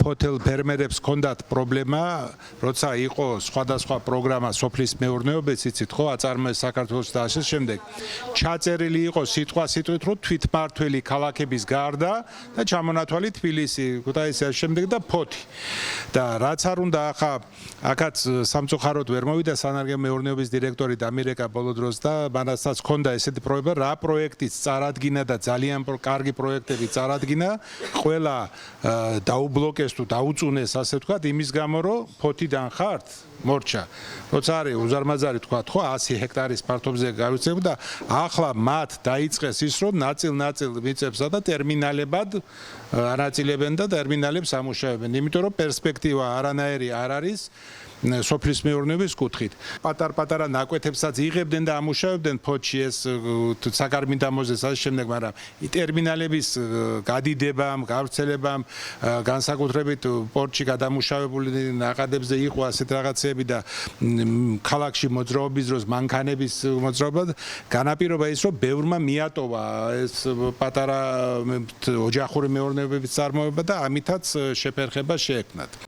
ფოთელ ფერმერებს ჰქონდათ პრობლემა, როცა იყო სხვადასხვა პროგრამა სოფლის მეურნეობაზე, იცით ხო, აწარმოეს საქართველოს და ასე შემდეგ. ჩაწერილი იყო სიტყვით, რომ თვითმართველი ქალაქების გარდა და ჩამონათვალი თბილისი, ქუთაისი ასე შემდეგ და ფოთი. და რაც არ უნდა ახლა აქაც სამწუხაროდ ვერ მოვიდა სანარგებო მეურნეობის დირექტორი დამირეკა ბოლო დროს და მანასაც ჰქონდა ესეთი პრობლემა, რა პროექტიც წარადგინა და ძალიან კარგი პროექტები წარადგინა, ყველა დაუბლოკეს თუ დაუწუნეს ასე ვთქვათ, იმის გამო რომ ფოთიდან ხართ მორჩა. როცა არის უზარმაზარი თქვა ხო 100 ჰექტარის ფართობზე გავიწევ და ახლა მათ დაიწყეს ის რომ ნაწილ მიწებსა და ტერმინალებად ანაწილებენ და ტერმინალებს ამუშავებენ. იმიტომ რომ პერსპექტივა არანაირი არ არის სოფლის მეურნეობის კუთხით. პატარ-პატარა ნაკვეთებსაც იღებდნენ და ამუშავებდნენ ფოთში ეს საგარმიდამოზე ასე შემდეგ, მაგრამ ტერმინალების გადიდებამ, გავრცელებამ, განსაკუთრებით პორტში გადამუშავებული ნაკადებზე იყო ასეთ რაღაცები და ქალაქში მოძრაობის დროს მანქანების მოძრაობა განაპირობა ის რომ ბევრმა მიატოვა ეს პატარა ოჯახური მეურნეობების წარმოება და ამითაც შეფერხება შეექმნათ.